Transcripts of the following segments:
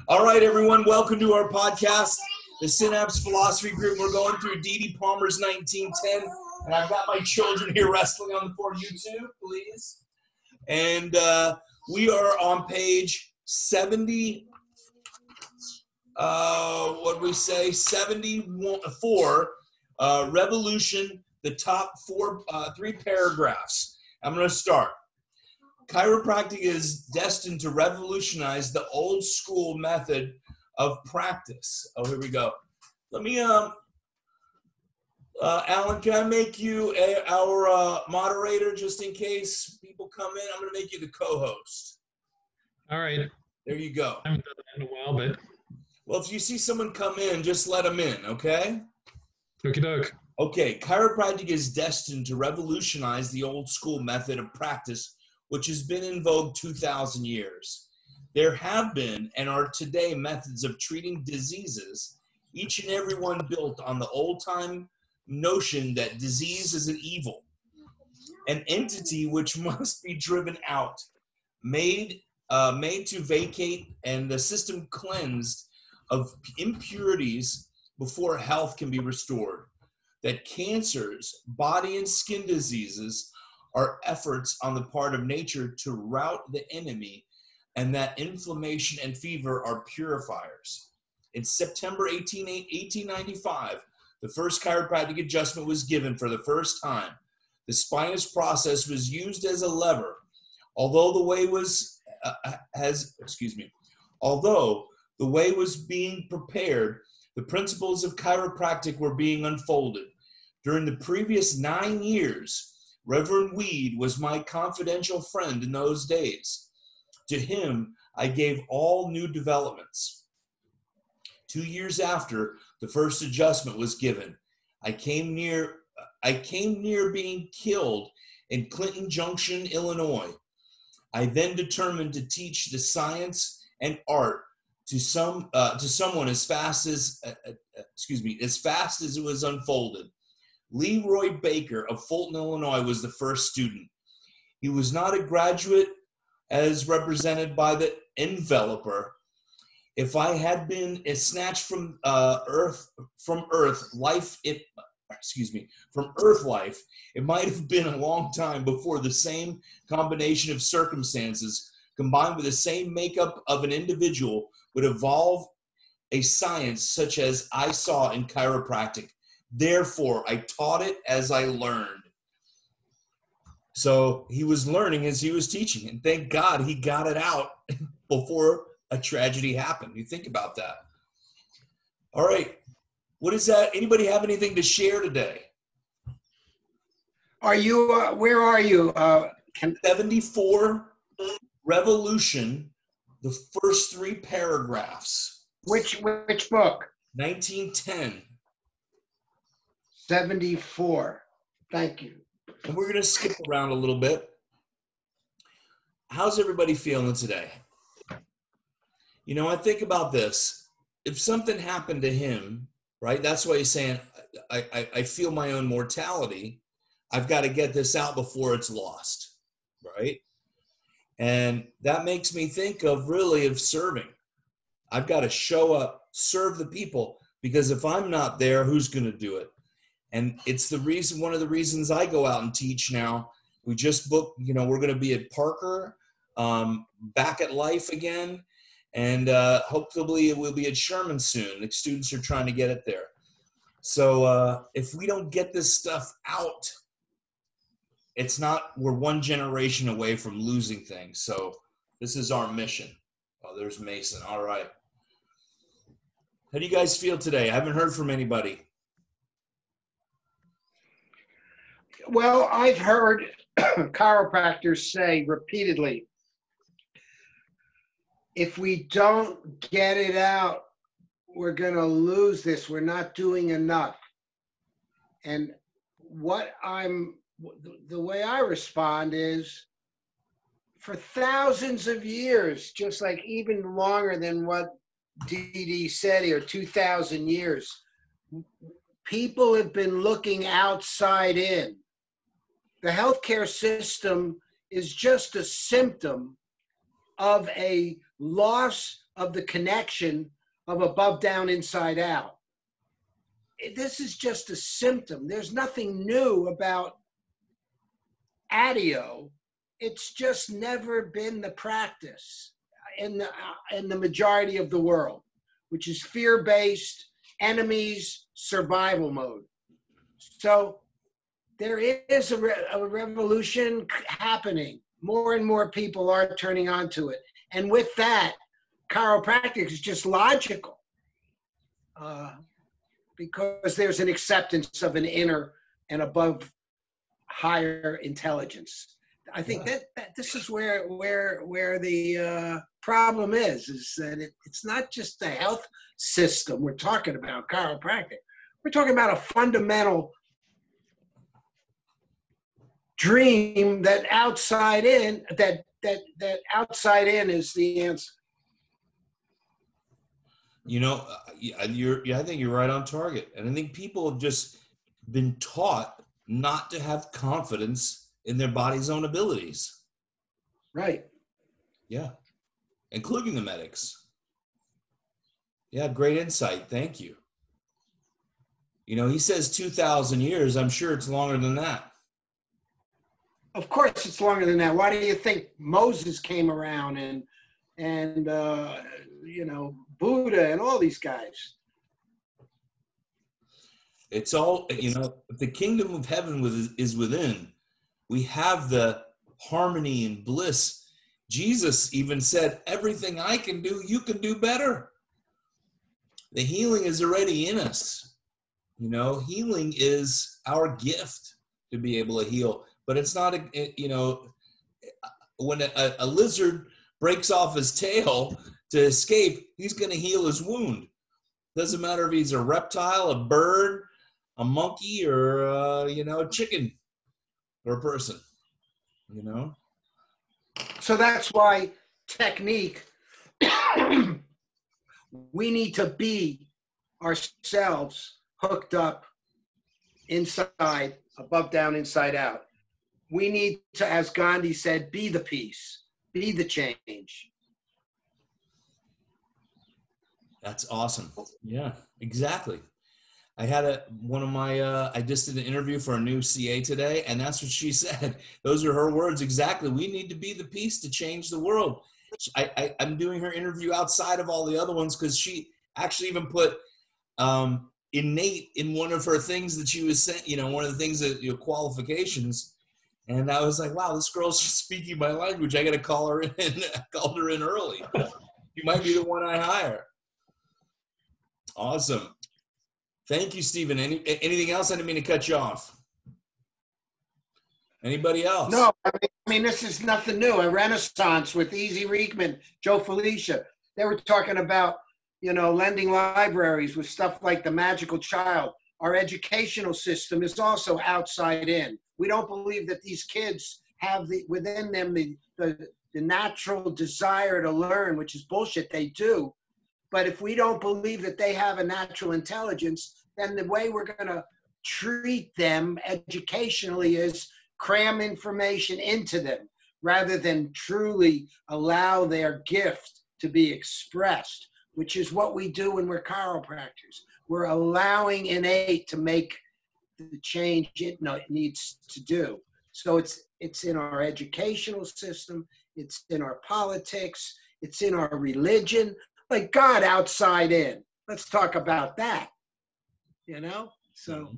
All right, everyone, welcome to our podcast, the Synapse Philosophy Group. We're going through D.D. Palmer's 1910, and I've got my children here wrestling on the floor. You too, please. And we are on page 70, 74, Revolution, the top three paragraphs. I'm going to start. Chiropractic is destined to revolutionize the old school method of practice. Oh, here we go. Let me, Alan, can I make you our moderator just in case people come in? I'm going to make you the co-host. All right. There you go. I haven't done that in a while, but. Well, if you see someone come in, just let them in, okay? Okie doke. Okay, chiropractic is destined to revolutionize the old school method of practice, which has been in vogue 2,000 years. There have been and are today methods of treating diseases, each and every one built on the old-time notion that disease is an evil, an entity which must be driven out, made to vacate, and the system cleansed of impurities before health can be restored. That cancers, body and skin diseases are efforts on the part of nature to rout the enemy, and that inflammation and fever are purifiers. In September 1895, the first chiropractic adjustment was given for the first time. The spinous process was used as a lever. Although the way was being prepared, the principles of chiropractic were being unfolded. During the previous 9 years, Reverend Weed was my confidential friend in those days. To him, I gave all new developments. 2 years after the first adjustment was given, I came near being killed in Clinton Junction, Illinois. I then determined to teach the science and art to someone as fast as it was unfolded. Leroy Baker of Fulton, Illinois, was the first student. He was not a graduate as represented by the enveloper. If I had been snatched from earth life, it might have been a long time before the same combination of circumstances combined with the same makeup of an individual would evolve a science such as I saw in chiropractic. Therefore, I taught it as I learned. So he was learning as he was teaching, and thank God he got it out before a tragedy happened. You think about that. All right. What is that? Anybody have anything to share today? Are you, where are you? 74, Revolution, the first three paragraphs. Which book? 1910. 74. Thank you. And we're going to skip around a little bit. How's everybody feeling today? You know, I think about this. If something happened to him, right, that's why he's saying, I feel my own mortality. I've got to get this out before it's lost, right? And that makes me think of serving. I've got to show up, serve the people, because if I'm not there, who's going to do it? And it's one of the reasons I go out and teach now. We just booked, we're going to be at Parker, back at Life again. And hopefully we'll be at Sherman soon. The students are trying to get it there. So if we don't get this stuff out, we're one generation away from losing things. So this is our mission. Oh, there's Mason. All right. How do you guys feel today? I haven't heard from anybody. Well, I've heard chiropractors say repeatedly, if we don't get it out, we're going to lose this. We're not doing enough. And the way I respond is, for thousands of years, just like even longer than what DD said here, 2,000 years, people have been looking outside in. The healthcare system is just a symptom of a loss of the connection of above, down, inside out. This is just a symptom. There's nothing new about ADIO. It's just never been the practice in the majority of the world, which is fear-based, enemies, survival mode. So there is a revolution happening. More and more people are turning onto it. And with that, chiropractic is just logical because there's an acceptance of an inner and above higher intelligence. I think that this is where the problem is that it's not just the health system we're talking about, chiropractic. We're talking about a fundamental dream that outside in, that outside in is the answer. You know, I think you're right on target. And I think people have just been taught not to have confidence in their body's own abilities. Right. Yeah. Including the medics. Yeah, great insight. Thank you. You know, he says 2,000 years. I'm sure it's longer than that. Of course it's longer than that. Why do you think Moses came around and you know, Buddha and all these guys? It's all, you know, if the kingdom of heaven is within, we have the harmony and bliss. Jesus even said, everything I can do, you can do better. The healing is already in us. You know, healing is our gift to be able to heal. But it's not, you know, when a lizard breaks off his tail to escape, he's going to heal his wound. Doesn't matter if he's a reptile, a bird, a monkey, or, you know, a chicken or a person, you know? So that's why technique, we need to be ourselves hooked up inside, above, down, inside out. We need to, as Gandhi said, be the peace, be the change. That's awesome. Yeah, exactly. I had one of my, I just did an interview for a new CA today, and that's what she said. Those are her words exactly. We need to be the peace to change the world. I'm doing her interview outside of all the other ones because she actually even put innate in one of her things that she was sent, you know, one of the things that, you know, qualifications. And I was like, wow, this girl's speaking my language. I got to call her in. I called her in early. You might be the one I hire. Awesome. Thank you, Stephen. Anything else? I didn't mean to cut you off. Anybody else? No, I mean, this is nothing new. A renaissance with Easy Riekman, Joe Felicia. They were talking about, you know, lending libraries with stuff like The Magical Child. Our educational system is also outside in. We don't believe that these kids have within them the natural desire to learn, which is bullshit. They do. But if we don't believe that they have a natural intelligence, then the way we're going to treat them educationally is cram information into them rather than truly allow their gift to be expressed, which is what we do when we're chiropractors. We're allowing innate to make the change it needs to do. So it's in our educational system, it's in our politics, it's in our religion, like God outside in. Let's talk about that, you know? So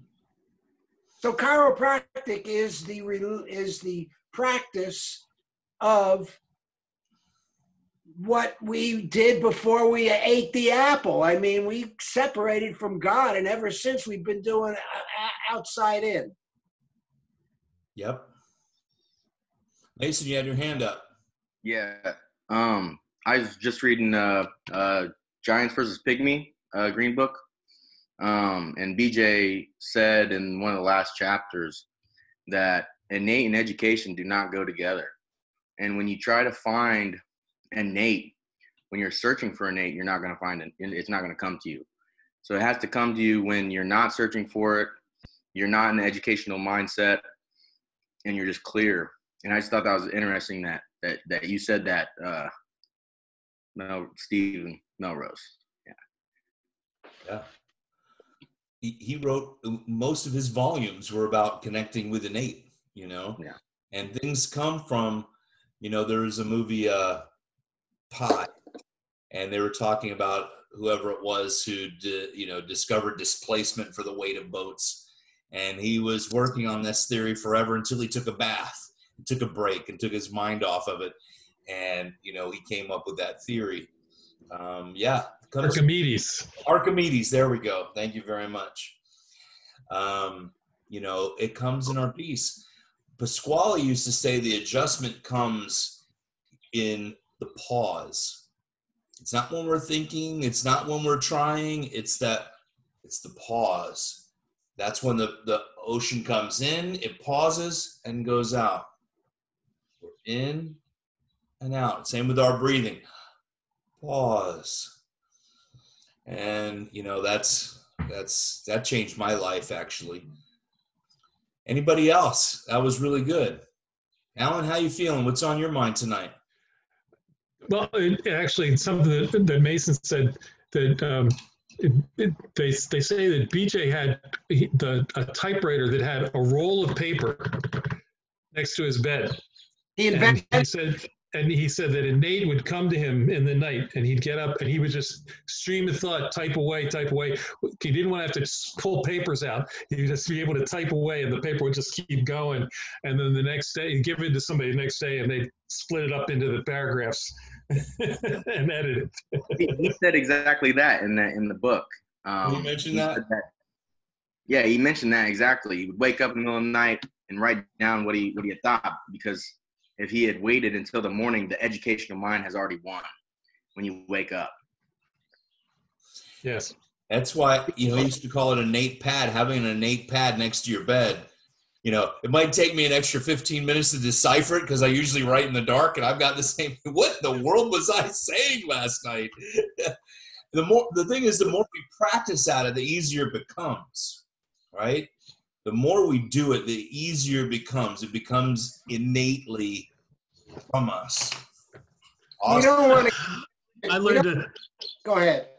chiropractic is the practice of what we did before we ate the apple. I mean, we separated from God, and ever since we've been doing outside in. Yep. Mason, you had your hand up. Yeah. I was just reading Giants versus Pygmy, Green Book. And BJ said in one of the last chapters that innate and education do not go together. And when you try to find innate, when you're searching for innate, you're not going to find it. It's not going to come to you. So it has to come to you when you're not searching for it, you're not in the educational mindset, and you're just clear. And I just thought that was interesting that you said that Stephen Melrose. Yeah. He wrote, most of his volumes were about connecting with innate, Yeah. and things come from, there was a movie, Pi, and they were talking about whoever it was who, discovered displacement for the weight of boats. And he was working on this theory forever until he took a bath, took a break, and took his mind off of it. And, he came up with that theory. Archimedes, there we go. Thank you very much. It comes in our piece. Pasquale used to say the adjustment comes in the pause. It's not when we're thinking, it's not when we're trying, it's the pause. That's when the ocean comes in, it pauses and goes out. We're in and out. Same with our breathing. Pause. And that changed my life, actually. Anybody else? That was really good. Alan, how you feeling? What's on your mind tonight? Well, actually, something that Mason said, that they say that BJ had a typewriter that had a roll of paper next to his bed. He said that Innate would come to him in the night, and he'd get up and he would just stream of thought, type away. He didn't want to have to pull papers out. He would just be able to type away, and the paper would just keep going. And then the next day, he'd give it to somebody the next day, and they'd split it up into the paragraphs and edit it. He said exactly that in the book. You mentioned that? Yeah, he mentioned that exactly. He would wake up in the middle of the night and write down what he had thought, because if he had waited until the morning, the educational mind has already won when you wake up. Yes. That's why, he used to call it an innate pad, having an innate pad next to your bed. It might take me an extra 15 minutes to decipher it, because I usually write in the dark, and I've got the same, what the world was I saying last night? The thing is, the more we practice at it, the easier it becomes, right? The more we do it, the easier it becomes. It becomes innately from us. Awesome. You don't want to. I learned to. Go ahead.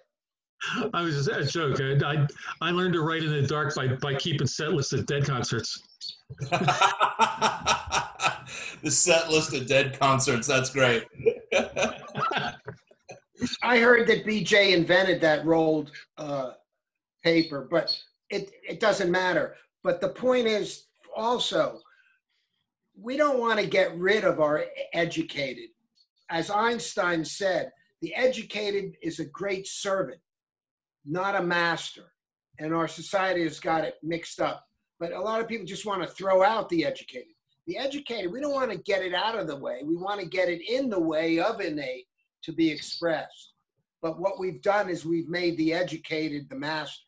I was just a joke. I learned to write in the dark by keeping set lists of dead concerts. The set list of dead concerts. That's great. I heard that BJ invented that rolled paper, but it doesn't matter. But the point is also, we don't want to get rid of our educated. As Einstein said, the educated is a great servant, not a master. And our society has got it mixed up. But a lot of people just want to throw out the educated. The educated, we don't want to get it out of the way. We want to get it in the way of innate to be expressed. But what we've done is we've made the educated the master.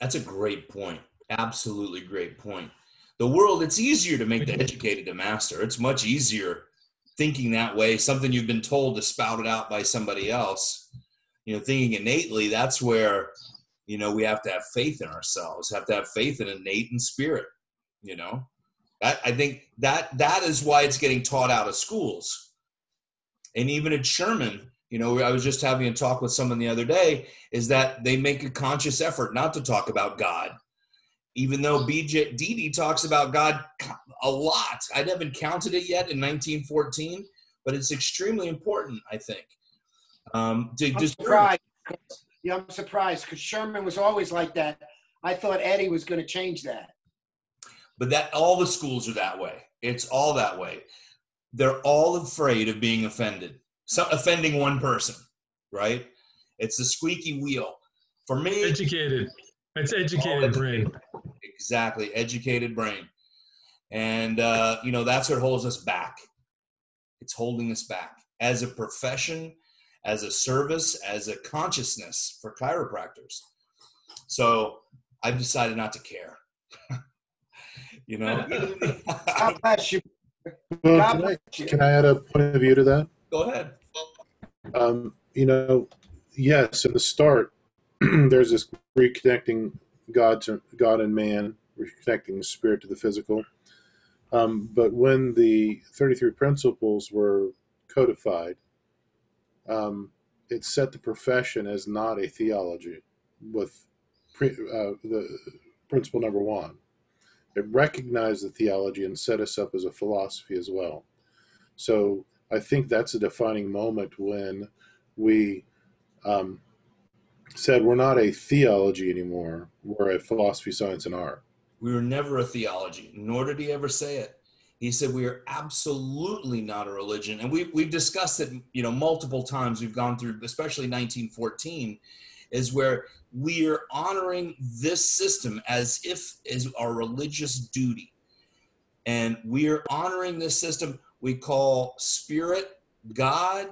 That's a great point. Absolutely great point. The world, it's easier to make the educated the master. It's much easier thinking that way, something you've been told to spout it out by somebody else. Thinking innately, that's where, we have to have faith in ourselves, have to have faith in innate and spirit, That, I think that is why it's getting taught out of schools. And even at Sherman, I was just having a talk with someone the other day, is that they make a conscious effort not to talk about God. Even though Didi talks about God a lot. I haven't counted it yet in 1914, but it's extremely important, I think. I'm surprised because Sherman was always like that. I thought Eddie was going to change that. But all the schools are that way. It's all that way. They're all afraid of being offended. Offending one person, right? It's the squeaky wheel. For me, educated. It's educated brain. Exactly, educated brain. And, that's what holds us back. It's holding us back as a profession, as a service, as a consciousness for chiropractors. So I've decided not to care. God bless you. Well, can I add a point of view to that? Go ahead. Yes, in the start, there's this reconnecting God and man, reconnecting the spirit to the physical. But when the 33 principles were codified, it set the profession as not a theology with the principle number one. It recognized the theology and set us up as a philosophy as well. So I think that's a defining moment when we said we're not a theology anymore, we're a philosophy, science, and art. We were never a theology, nor did he ever say it. He said we are absolutely not a religion. And we've discussed it, multiple times. We've gone through, especially 1914, is where we are honoring this system as if is our religious duty. And we are honoring this system we call spirit, God,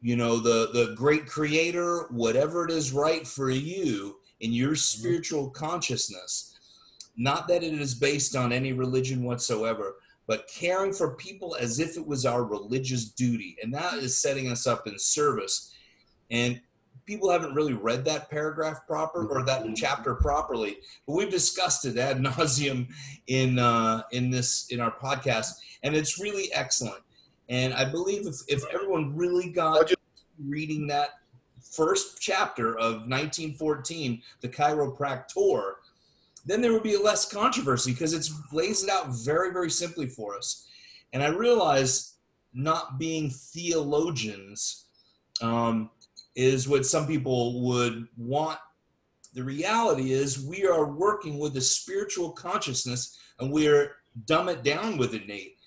the great creator, whatever it is right for you in your spiritual consciousness. Not that it is based on any religion whatsoever, but caring for people as if it was our religious duty. And that is setting us up in service. And people haven't really read that paragraph proper or that chapter properly, but we've discussed it ad nauseum in our podcast, and it's really excellent. And I believe if everyone really got reading that first chapter of 1914, the Chiropractor, then there would be less controversy because it lays it out very, very simply for us. And I realize not being theologians is what some people would want. The reality is we are working with a spiritual consciousness, and we are dumb it down with innate.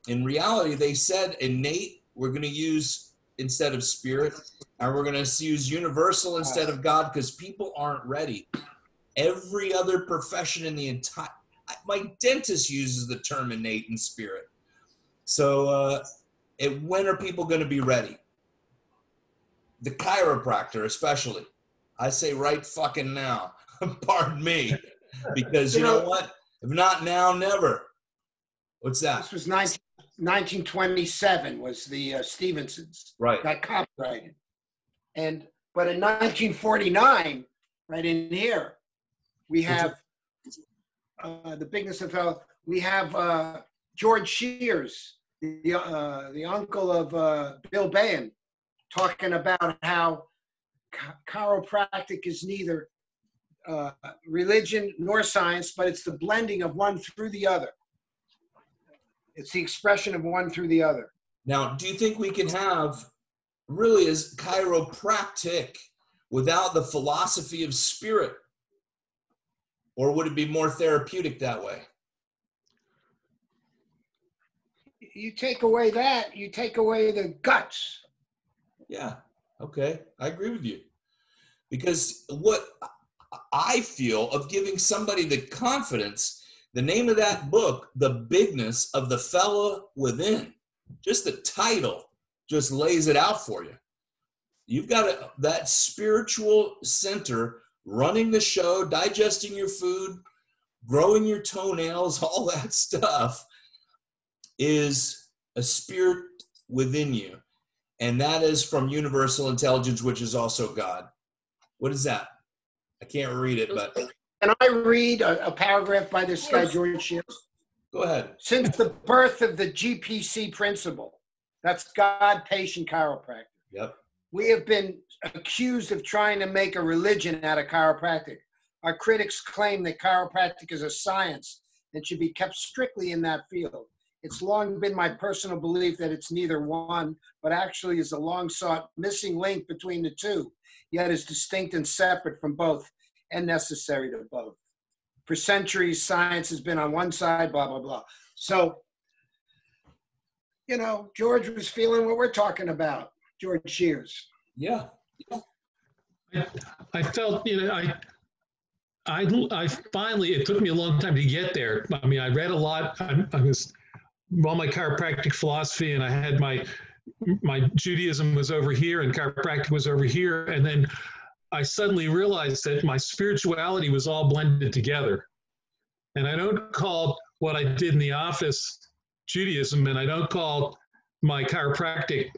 In reality, they said innate we're going to use instead of spirit, and we're going to use universal instead of God because people aren't ready. Every other profession in the entire, my dentist uses the term innate and spirit. So when are people going to be ready? The chiropractor especially. I say right fucking now. Pardon me. Because you know what? If not now, never. What's that? This was 1927 was the Stevensons. Right. Got copyrighted. But in 1949, right in here, we have the bigness of health. We have George Shears, the uncle of Bill Bahan, talking about how chiropractic is neither religion nor science, but it's the blending of one through the other. It's the expression of one through the other. Now, do you think we can have really as chiropractic without the philosophy of spirit? Or would it be more therapeutic that way? You take away that, you take away the guts. Yeah, okay, I agree with you. Because what I feel of giving somebody the confidence, the name of that book, The Bigness of the Fella Within, just the title just lays it out for you. You've got that spiritual center running the show, digesting your food, growing your toenails, all that stuff is a spirit within you. And that is from universal intelligence, which is also God. What is that? I can't read it, but. Can I read a paragraph by this guy, George Shears? Go ahead. Since the birth of the GPC principle, that's God, patient, chiropractor. Yep. We have been accused of trying to make a religion out of chiropractic. Our critics claim that chiropractic is a science and should be kept strictly in that field. It's long been my personal belief that it's neither one, but actually is a long-sought missing link between the two, yet is distinct and separate from both and necessary to both. For centuries, science has been on one side, blah, blah, blah. So, George was feeling what we're talking about. George Shears. Yeah. I felt, I finally, it took me a long time to get there. I mean, I read a lot. I was all my chiropractic philosophy, and I had my Judaism was over here and chiropractic was over here. And then I suddenly realized that my spirituality was all blended together. And I don't call what I did in the office Judaism, and I don't call my chiropractic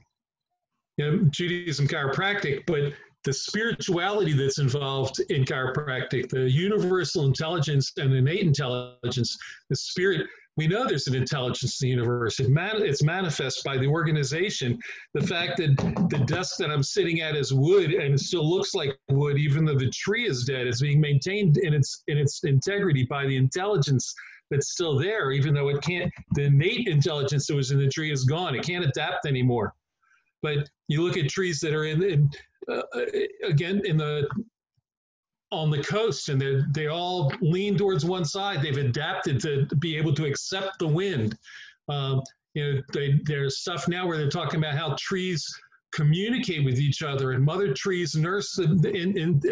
Judaism chiropractic, but the spirituality that's involved in chiropractic, the universal intelligence and innate intelligence, the spirit We know there's an intelligence in the universe. It's manifest by the organization. The fact that the desk that I'm sitting at is wood and it still looks like wood, even though the tree is dead, is being maintained in its integrity by the intelligence that's still there, even though it can't. The innate intelligence that was in the tree is gone. It can't adapt anymore. But you look at trees that are again on the coast, and they all lean towards one side. They've adapted to be able to accept the wind. There's stuff now where they're talking about how trees communicate with each other, and mother trees nurse and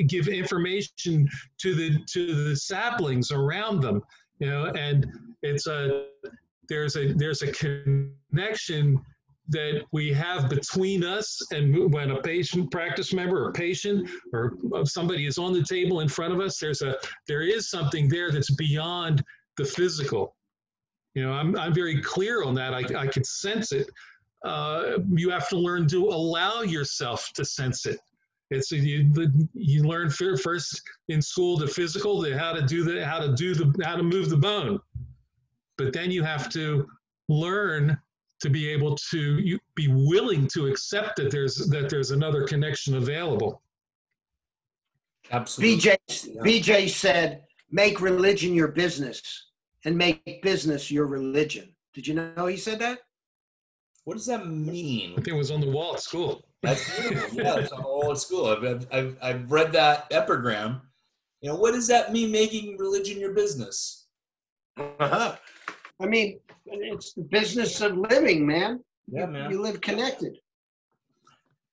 give information to the saplings around them. And there's a connection that we have between us, and when a patient, practice member or patient or somebody is on the table in front of us, there is something there that's beyond the physical. I'm very clear on that. I can sense it. You have to learn to allow yourself to sense it. You learn first in school the physical, how to move the bone, but then you have to learn to be able to be willing to accept that there's another connection available. Absolutely. BJ said, make religion your business and make business your religion. Did you know he said that? What does that mean? I think it was on the wall at school. That's beautiful. Yeah, it's on the wall at school. I've read that epigram. What does that mean, making religion your business? Uh-huh. I mean, it's the business of living, man. Yeah, man. You live connected.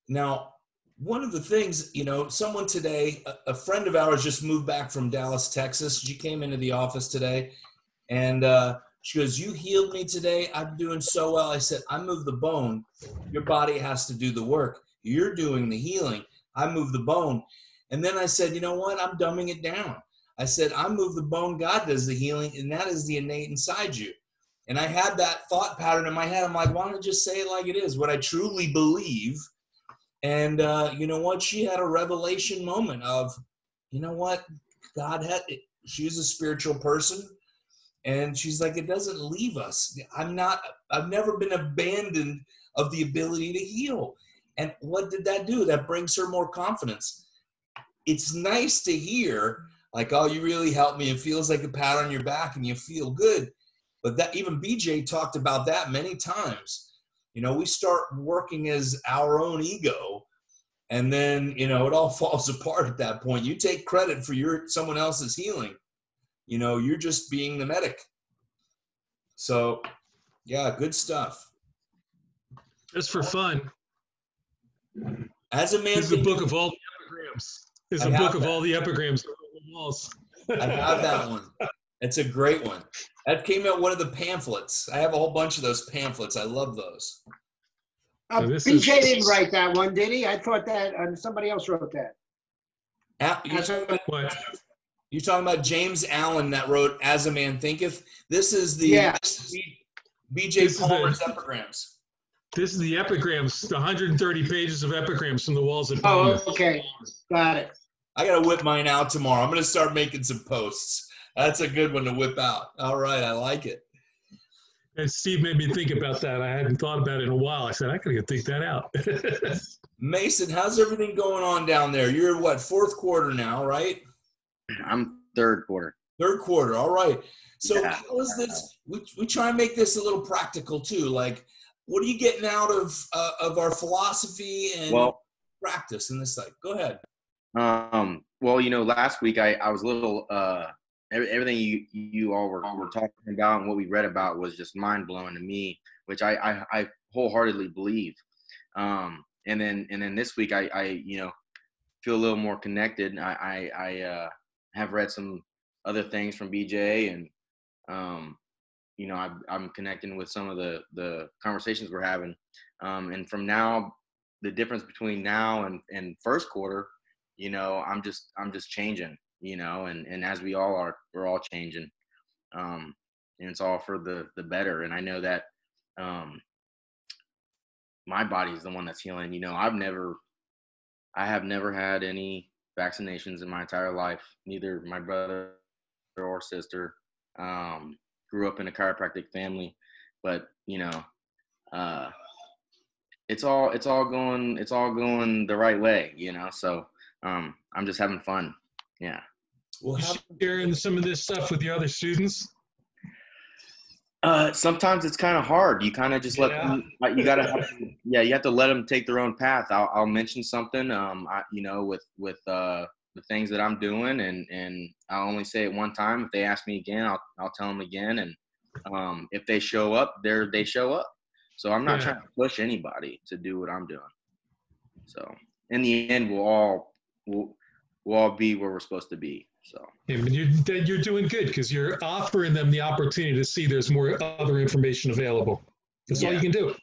Now, one of the things, someone today, a friend of ours just moved back from Dallas, Texas. She came into the office today, and she goes, "You healed me today. I'm doing so well." I said, "I moved the bone. Your body has to do the work. You're doing the healing. I move the bone." And then I said, "You know what? I'm dumbing it down." I said, "I move the bone. God does the healing, and that is the innate inside you." And I had that thought pattern in my head. I'm like, why don't I just say it like it is, what I truly believe? And you know what? She had a revelation moment of, you know what? She's a spiritual person. And she's like, it doesn't leave us. I've never been abandoned of the ability to heal. And what did that do? That brings her more confidence. It's nice to hear, like, oh, you really helped me. It feels like a pat on your back and you feel good. But that, even BJ talked about that many times. We start working as our own ego, and then, it all falls apart at that point. You take credit for someone else's healing. You're just being the medic. So, yeah, good stuff. Just for fun. As a man, this is a book of all the epigrams. It's a book of all the epigrams on the walls. I have that one. It's a great one. That came out one of the pamphlets. I have a whole bunch of those pamphlets. I love those. BJ didn't write that one, did he? I thought that somebody else wrote that. What? You're talking about James Allen that wrote As a Man Thinketh? This is the BJ Palmer's epigrams. This is the epigrams, the 130 pages of epigrams from the walls at Palmer. Oh, okay. Got it. I got to whip mine out tomorrow. I'm going to start making some posts. That's a good one to whip out. All right. I like it. And Steve made me think about that. I hadn't thought about it in a while. I said, I got to think that out. Mason, how's everything going on down there? You're what, fourth quarter now, right? I'm third quarter. Third quarter. All right. So how is this? We try and make this a little practical too. Like, what are you getting out of our philosophy and practice in this? Like, go ahead. Well, last week I was a little, everything you all were talking about and what we read about was just mind blowing to me, which I wholeheartedly believe. And then this week I feel a little more connected. I have read some other things from BJ, and I'm connecting with some of the conversations we're having. And from now, the difference between now and first quarter, I'm just changing, and as we all are, we're all changing. And it's all for the better. And I know that my body is the one that's healing. I have never had any vaccinations in my entire life, neither my brother or sister. grew up in a chiropractic family, but you know, it's all going the right way, you know. So I'm just having fun. Yeah. Well, sharing some of this stuff with your other students? Sometimes it's kind of hard. You kind of just let them, you have to let them take their own path. I'll mention something, you know, with the things that I'm doing, and I'll only say it one time. If they ask me again, I'll tell them again. And if they show up, they show up. So I'm not trying to push anybody to do what I'm doing. So in the end, we'll all be where we're supposed to be. So you're doing good, because you're offering them the opportunity to see there's more other information available. That's all you can do.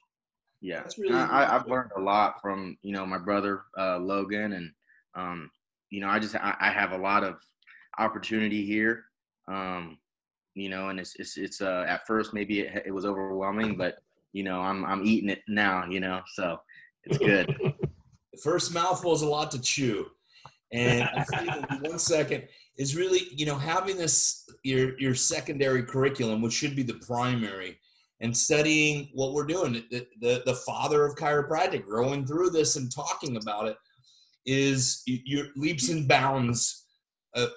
Yeah, really I've learned a lot from, you know, my brother Logan, and you know, I have a lot of opportunity here, you know, and it's at first maybe it was overwhelming, but you know, I'm eating it now, you know, so it's good. The first mouthful is a lot to chew. And I think in 1 second is really, you know, having this, your secondary curriculum, which should be the primary, and studying what we're doing. The father of chiropractic, going through this and talking about it, is your leaps and bounds,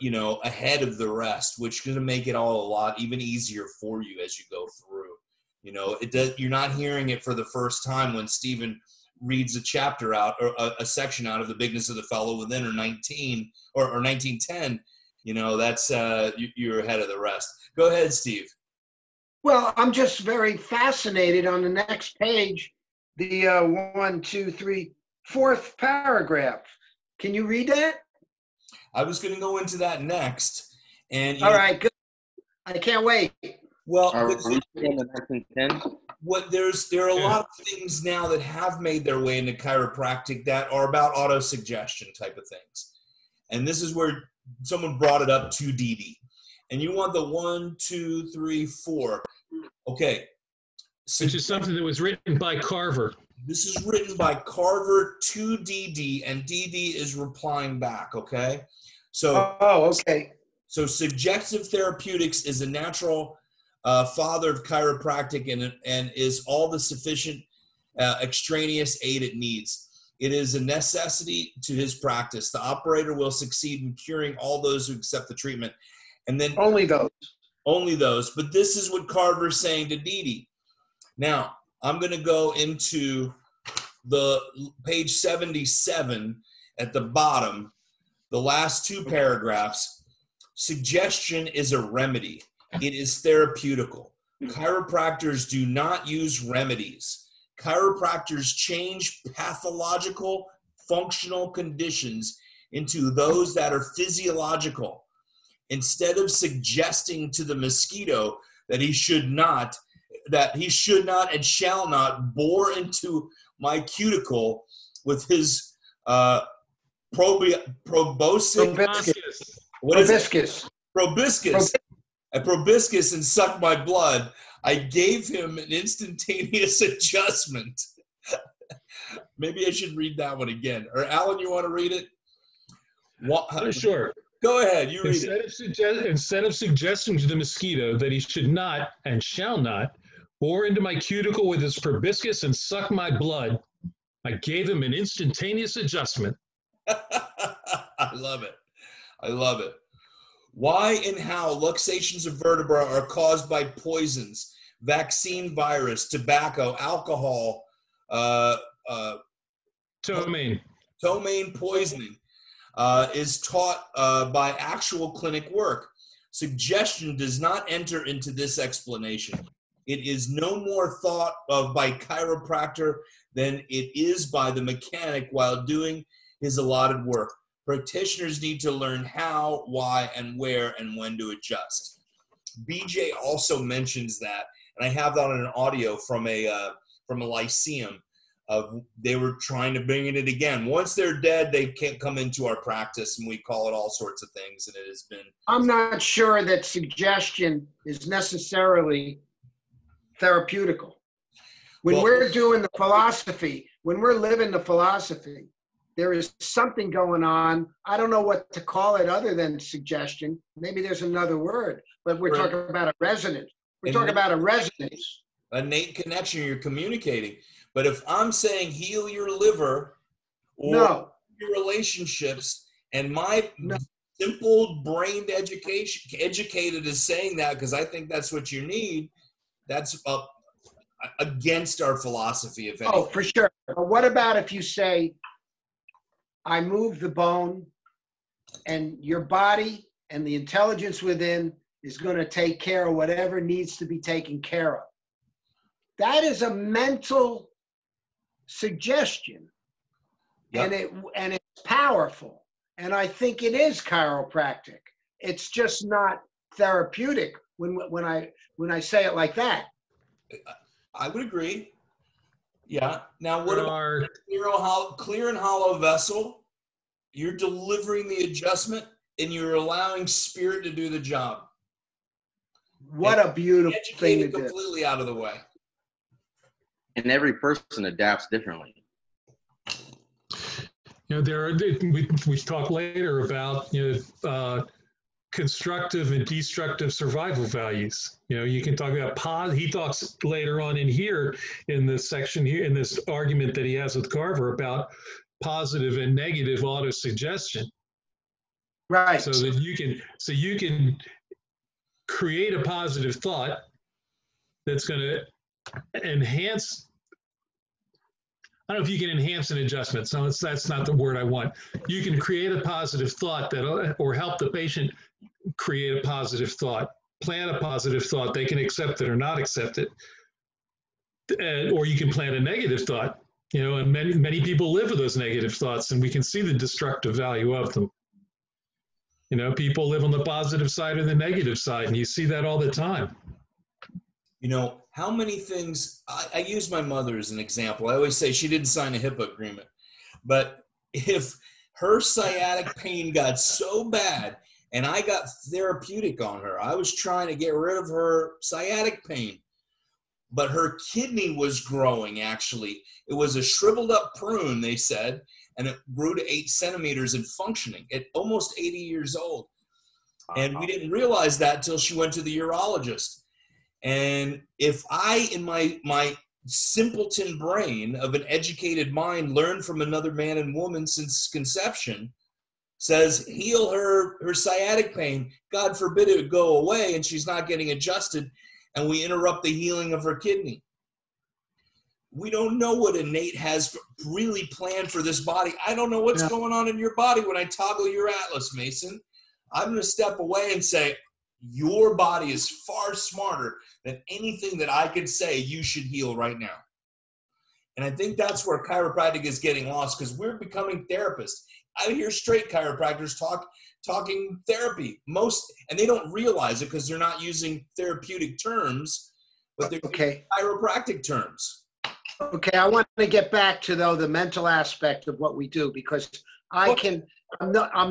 you know, ahead of the rest, which is going to make it all a lot even easier for you as you go through. You know, you're not hearing it for the first time when Stephen reads a chapter out, or a section out of The Bigness of the Fellow Within, or 19 or 1910. You know, that's you're ahead of the rest. Go ahead, Steve. Well, I'm just very fascinated on the next page, the 1, 2, 3, 4th paragraph. Can you read that? I was going to go into that next. And all right, good. I can't wait. Well, are we in the 1910? There are a lot of things now that have made their way into chiropractic that are about autosuggestion type of things. And this is where someone brought it up to DD. And you want the 1, 2, 3, 4. Okay. Which is something that was written by Carver. This is written by Carver to DD, and DD is replying back, okay? So, okay. So suggestive therapeutics is a natural father of chiropractic, and is all the sufficient extraneous aid it needs. It is a necessity to his practice. The operator will succeed in curing all those who accept the treatment. And then only those. But this is what Carver's saying to Dede. Now, I'm going to go into the page 77 at the bottom, the last 2 paragraphs. Suggestion is a remedy. It is therapeutical. Chiropractors do not use remedies. Chiropractors change pathological functional conditions into those that are physiological. Instead of suggesting to the mosquito that he should not and shall not bore into my cuticle with his proboscis and suck my blood, I gave him an instantaneous adjustment. Maybe I should read that one again. Or Alan, you want to read it? Sure. Go ahead. You read it. Instead of suggesting to the mosquito that he should not and shall not bore into my cuticle with his proboscis and suck my blood, I gave him an instantaneous adjustment. I love it. I love it. Why and how luxations of vertebra are caused by poisons, vaccine virus, tobacco, alcohol, ptomaine poisoning is taught by actual clinic work. Suggestion does not enter into this explanation. It is no more thought of by chiropractor than it is by the mechanic while doing his allotted work. Practitioners need to learn how, why, and where, and when to adjust. BJ also mentions that, and I have that on an audio from a lyceum. They were trying to bring it in again. Once they're dead, they can't come into our practice, and we call it all sorts of things. And it has been. I'm not sure that suggestion is necessarily therapeutical. When we're doing the philosophy, when we're living the philosophy, there is something going on. I don't know what to call it other than suggestion. Maybe there's another word, but we're talking about a resonance. We're talking about a resonance. Innate connection, you're communicating. But if I'm saying heal your liver or No. your relationships, and my No. simple brained educated is saying that because I think that's what you need, that's against our philosophy, if anything. Oh, for sure. But what about if you say, I move the bone and your body and the intelligence within is going to take care of whatever needs to be taken care of? That is a mental suggestion. Yep. And it's powerful. And I think it is chiropractic. It's just not therapeutic when I say it like that. I would agree. Yeah. Now, what about clear and hollow vessel? You're delivering the adjustment and you're allowing spirit to do the job. What a beautiful thing to do. Completely out of the way. And every person adapts differently. You know, we talk later about, you know, constructive and destructive survival values. You know, you can talk about he talks later on in here in this section here, in this argument that he has with Carver about positive and negative autosuggestion. Right. So that you can create a positive thought that's going to enhance. I don't know if you can enhance an adjustment. So that's not the word I want. You can create a positive thought or help the patient create a positive thought, plant a positive thought. They can accept it or not accept it. Or you can plant a negative thought, you know, and many people live with those negative thoughts, and we can see the destructive value of them. You know, people live on the positive side or the negative side, and you see that all the time. You know, how many things, I use my mother as an example. I always say she didn't sign a HIPAA agreement. But if her sciatic pain got so bad and I got therapeutic on her, I was trying to get rid of her sciatic pain. But her kidney was growing, actually. It was a shriveled up prune, they said, and it grew to 8 centimeters and functioning at almost 80 years old. And we didn't realize that till she went to the urologist. And if I, in my simpleton brain of an educated mind, learned from another man and woman since conception, says heal her sciatic pain, God forbid it would go away and she's not getting adjusted, and we interrupt the healing of her kidney. We don't know what Innate has really planned for this body. I don't know what's going on in your body when I toggle your atlas, Mason. I'm going to step away and say, your body is far smarter than anything that I could say you should heal right now. And I think that's where chiropractic is getting lost, because we're becoming therapists. I hear straight chiropractors talking therapy. And they don't realize it because they're not using therapeutic terms, but they're using chiropractic terms. Okay, I want to get back to, though, the mental aspect of what we do, because I'm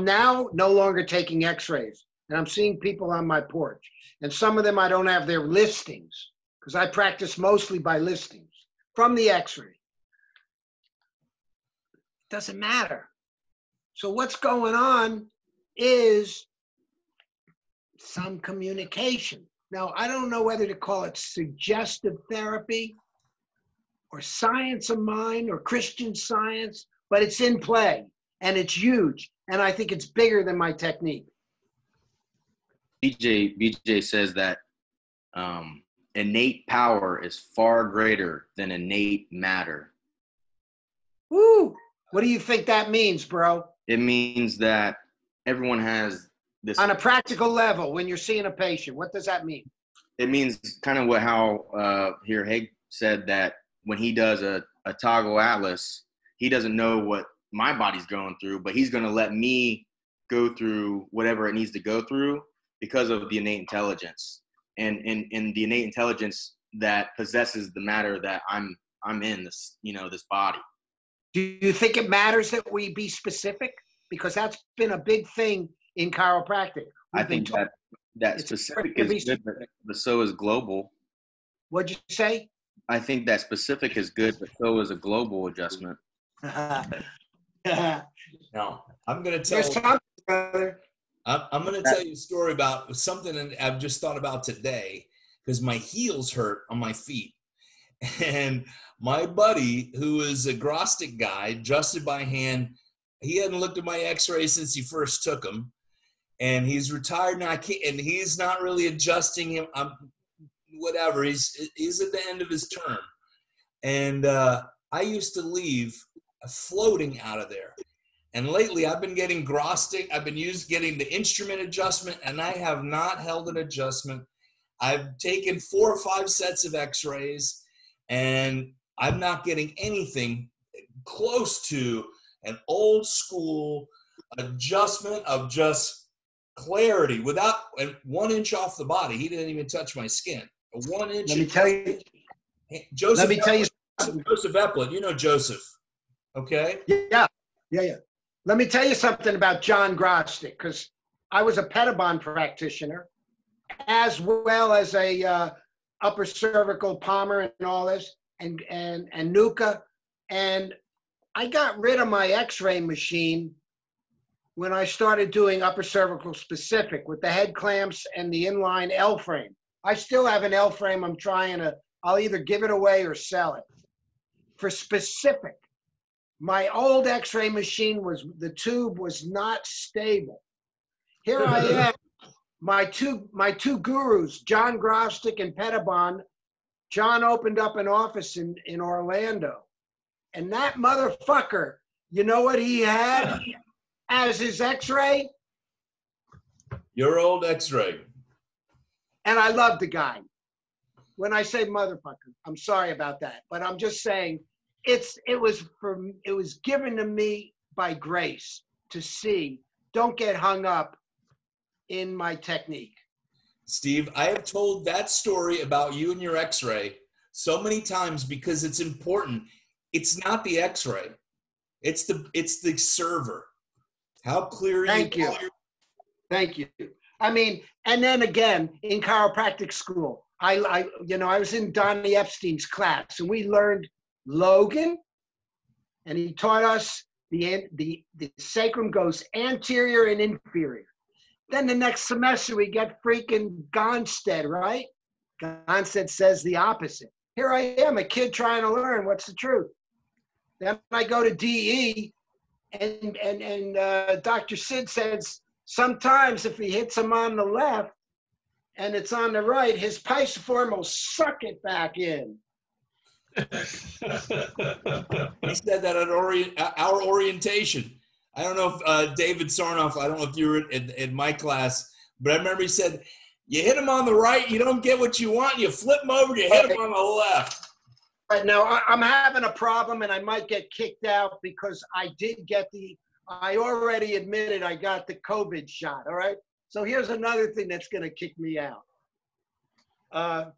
now no longer taking x-rays, and I'm seeing people on my porch. And some of them I don't have their listings, because I practice mostly by listings from the x-ray. Doesn't matter. So what's going on is some communication. Now, I don't know whether to call it suggestive therapy or science of mind or Christian Science, but it's in play and it's huge. And I think it's bigger than my technique. BJ says that innate power is far greater than innate matter. Woo! What do you think that means, bro? It means that everyone has this. On a practical level, when you're seeing a patient, what does that mean? It means kind of how here Haig said that when he does a toggle atlas, he doesn't know what my body's going through, but he's going to let me go through whatever it needs to go through because of the innate intelligence and the innate intelligence that possesses the matter that I'm in, this, this body. Do you think it matters that we be specific? Because that's been a big thing in chiropractic. I think that specific is good, but so is global. What'd you say? I think that specific is good, but so is a global adjustment. No, I'm going to tell I'm going to tell you a story about something I've just thought about today. because my heels hurt on my feet. And my buddy, who is a Grostic guy, adjusted by hand, he hadn't looked at my x-rays since he first took them. And he's retired now. And he's not really adjusting him. Whatever. He's at the end of his term. And I used to leave floating out of there. And lately I've been getting Grostic. I've been getting the instrument adjustment, and I have not held an adjustment. I've taken 4 or 5 sets of x-rays, and I'm not getting anything close to an old school adjustment of just clarity without 1 inch off the body. He didn't even touch my skin. 1 inch. Let me tell you. Joseph. Let me tell you. Joseph Epplin. You know Joseph. Okay. Yeah. Let me tell you something about John Grostic, because I was a Pettibon practitioner, as well as a upper cervical Palmer and all this, and Nuka, and I got rid of my X-ray machine when I started doing upper cervical specific with the head clamps and the inline L frame. I still have an L frame. I'll either give it away or sell it. For specific, my old X-ray machine the tube was not stable. Here I am, my two gurus, John Grostic and Pettibon. John opened up an office in Orlando. And that motherfucker, you know what he had as his X-ray? Your old X-ray. And I love the guy. When I say motherfucker, I'm sorry about that, but I'm just saying it was given to me by grace to see. Don't get hung up in my technique. Steve, I have told that story about you and your X-ray so many times because it's important. It's not the X-ray. It's the server. How clear Thank you. Thank you. I mean, and then again, in chiropractic school, I was in Donnie Epstein's class, and we learned Logan, and he taught us the sacrum goes anterior and inferior. Then the next semester we get freaking Gonstead, right? Gonstead says the opposite. Here I am, a kid trying to learn what's the truth. Then I go to DE, and Dr. Sid says sometimes if he hits him on the left and it's on the right, his pisiform will suck it back in. He said that at our orientation. I don't know if David Sarnoff, I don't know if you were in my class, but I remember he said, you hit him on the right, you don't get what you want, you flip him over, you hit him on the left. Right now, I'm having a problem, and I might get kicked out because I already admitted I got the COVID shot, all right? So here's another thing that's going to kick me out. Hold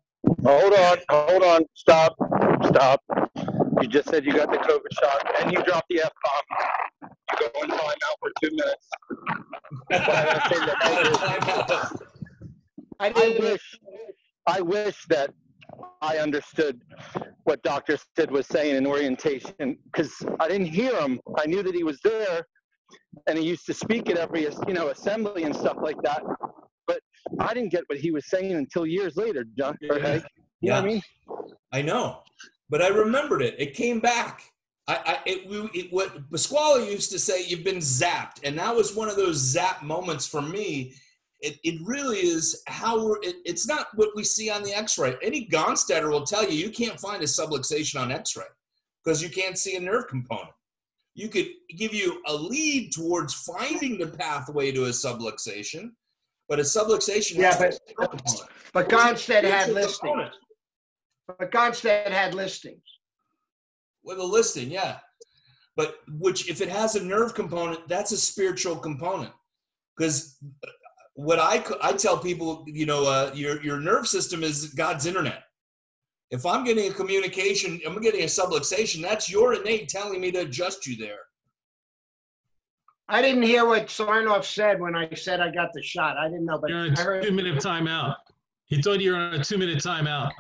on, stop. You just said you got the COVID shot, and you dropped the F-bomb. You go in timeout for 2 minutes. I wish that I understood what Dr. Sid was saying in orientation, because I didn't hear him. I knew that he was there, and he used to speak at every assembly and stuff like that. But I didn't get what he was saying until years later, John. You know what I mean? I know, but I remembered it. It came back. What Pasquale used to say, you've been zapped. And that was one of those zap moments for me. It really is it's not what we see on the X-ray. Any Gonstetter will tell you can't find a subluxation on X-ray because you can't see a nerve component. You could give you a lead towards finding the pathway to a subluxation, but a subluxation has a component. But Gonstead had listings. But Gonstead had listings. With a listing, yeah. But which, if it has a nerve component, that's a spiritual component. Because what I tell people, your nerve system is God's internet. If I'm getting a communication, I'm getting a subluxation, that's your innate telling me to adjust you there. I didn't hear what Sarnoff said when I said I got the shot. I didn't know, but you're on a 2-minute timeout. He told you you're on a 2-minute timeout.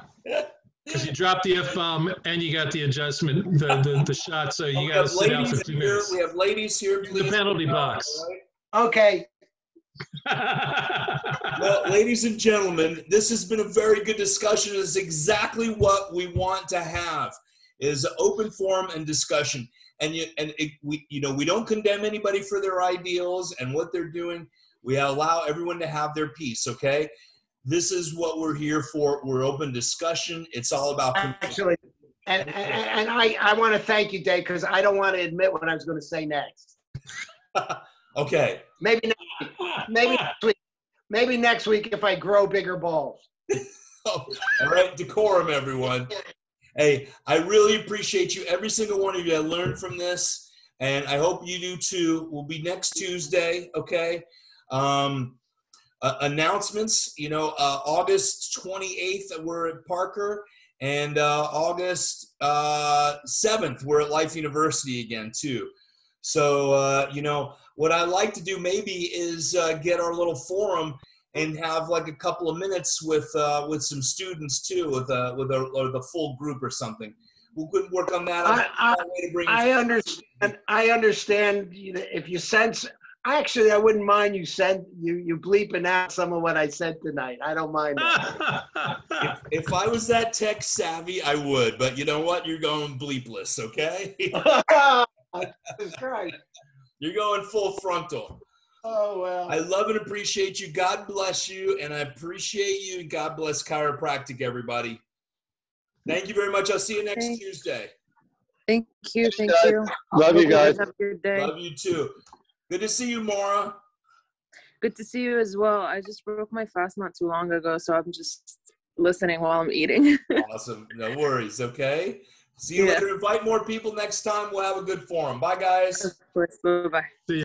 Because you dropped the F-bomb and you got the adjustment, the shot, so you got to sit out for 2 minutes. We have ladies here, please. The penalty box. Okay. Well, ladies and gentlemen, this has been a very good discussion. It's exactly what we want to have, is open forum and discussion. And we don't condemn anybody for their ideals and what they're doing. We allow everyone to have their piece, okay? This is what we're here for. We're open discussion. It's all about actually, and I want to thank you, Dave, because I don't want to admit what I was going to say next. Okay. Maybe next week. Maybe next week if I grow bigger balls. All right, decorum, everyone. Hey, I really appreciate you, every single one of you. I learned from this, and I hope you do too. We'll be next Tuesday, okay? Announcements, August 28th, we're at Parker, and August 7th, we're at Life University again too. So, what I like to do maybe is get our little forum and have like a couple of minutes with some students too, with the full group or something. We could work on that. I understand. I understand. If you sense, actually, I wouldn't mind you bleeping out some of what I said tonight. I don't mind that. if I was that tech savvy, I would. But you know what? You're going bleepless, okay? That's right. You're going full frontal. Oh, well. I love and appreciate you. God bless you, and I appreciate you. God bless Chiropractic, everybody. Thank you very much. I'll see you next Tuesday. Thank you. Thank you. Love you guys. Have a good day. Love you too. Good to see you, Maura. Good to see you as well. I just broke my fast not too long ago, so I'm just listening while I'm eating. Awesome. No worries, okay? See you later. Invite more people next time. We'll have a good forum. Bye, guys. Of course. Bye-bye. See ya.